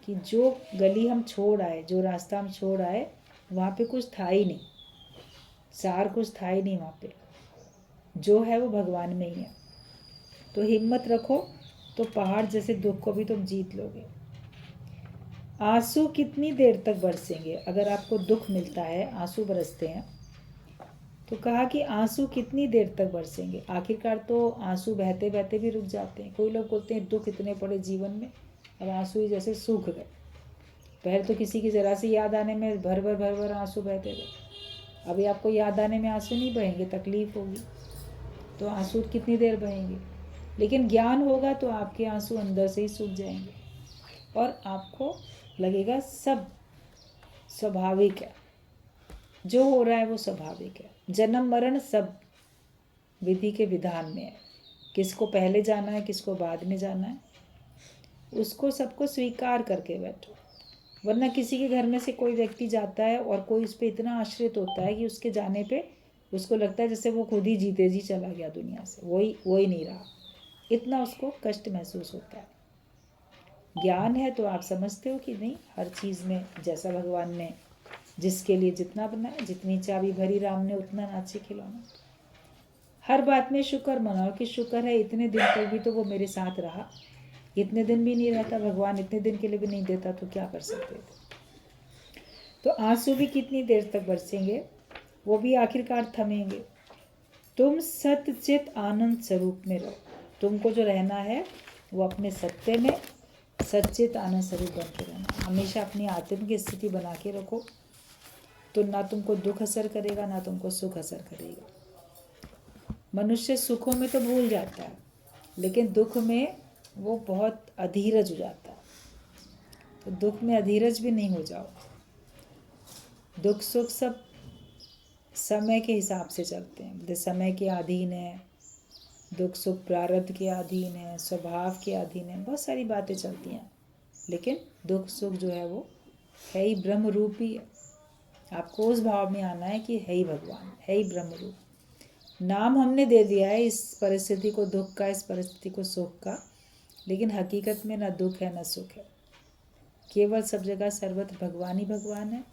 कि जो गली हम छोड़ आए, जो रास्ता हम छोड़ आए, वहाँ पे कुछ था ही नहीं, सार कुछ था ही नहीं वहाँ पे, जो है वो भगवान में ही है। तो हिम्मत रखो, तो पहाड़ जैसे दुख को भी तुम जीत लोगे। आंसू कितनी देर तक बरसेंगे? अगर आपको दुख मिलता है, आंसू बरसते हैं, तो कहा कि आंसू कितनी देर तक बरसेंगे? आखिरकार तो आंसू बहते बहते भी रुक जाते हैं। कोई लोग बोलते हैं दुख इतने पड़े जीवन में, अब आंसू ही जैसे सूख गए। पहले तो किसी की ज़रा सी याद आने में भर भर आंसू बहते थे, अभी आपको याद आने में आंसू नहीं बहेंगे, तकलीफ होगी, तो आंसू कितनी देर बहेंगे? लेकिन ज्ञान होगा तो आपके आंसू अंदर से ही सूख जाएंगे, और आपको लगेगा सब स्वाभाविक है, जो हो रहा है वो स्वाभाविक है, जन्म मरण सब विधि के विधान में है, किसको पहले जाना है, किसको बाद में जाना है, उसको सबको स्वीकार करके बैठो। वरना किसी के घर में से कोई व्यक्ति जाता है और कोई उस पर इतना आश्रित होता है कि उसके जाने पे उसको लगता है जैसे वो खुद ही जीते जी चला गया दुनिया से, वही नहीं रहा, इतना उसको कष्ट महसूस होता है। ज्ञान है तो आप समझते हो कि नहीं, हर चीज़ में जैसा भगवान ने जिसके लिए जितना बनाया, जितनी चाबी भरी राम ने उतना नाचे खिलौना। हर बात में शुक्र मनाओ कि शुक्र है इतने दिन तक भी तो वो मेरे साथ रहा, इतने दिन भी नहीं रहता भगवान, इतने दिन के लिए भी नहीं देता तो क्या कर सकते थे। तो आंसू भी कितनी देर तक बरसेंगे, वो भी आखिरकार थमेंगे। तुम सतचित आनंद स्वरूप में रहो। तुमको जो रहना है वो अपने सत्य में सच्चित आनंद स्वरूप बन के रहना। हमेशा अपनी आत्म की स्थिति बना के रखो, तो ना तुमको दुख असर करेगा ना तुमको सुख असर करेगा। मनुष्य सुखों में तो भूल जाता है, लेकिन दुख में वो बहुत अधीरज हो जाता है। तो दुख में अधीरज भी नहीं हो जाओ। दुख सुख सब समय के हिसाब से चलते हैं, समय के अधीन है, दुख सुख प्रारब्ध के अधीन है, स्वभाव के अधीन है, बहुत सारी बातें चलती हैं। लेकिन दुख सुख जो है वो है ही ब्रह्म रूप ही है। आपको उस भाव में आना है कि है ही भगवान, है ही ब्रह्म रूप। नाम हमने दे दिया है इस परिस्थिति को दुख का, इस परिस्थिति को सुख का, लेकिन हकीकत में ना दुख है ना सुख है। केवल सब जगह सर्वत्र भगवान ही भगवान है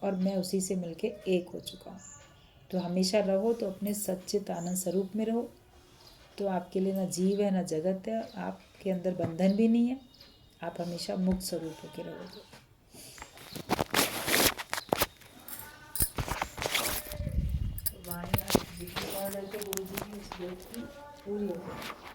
और मैं उसी से मिलके एक हो चुका हूँ। तो हमेशा रहो तो अपने सच्चित आनंद स्वरूप में रहो, तो आपके लिए ना जीव है ना जगत है, आपके अंदर बंधन भी नहीं है, आप हमेशा मुक्त स्वरूप होकर रहोगे। वाणी गुरु जी की उस पूरी हो गई।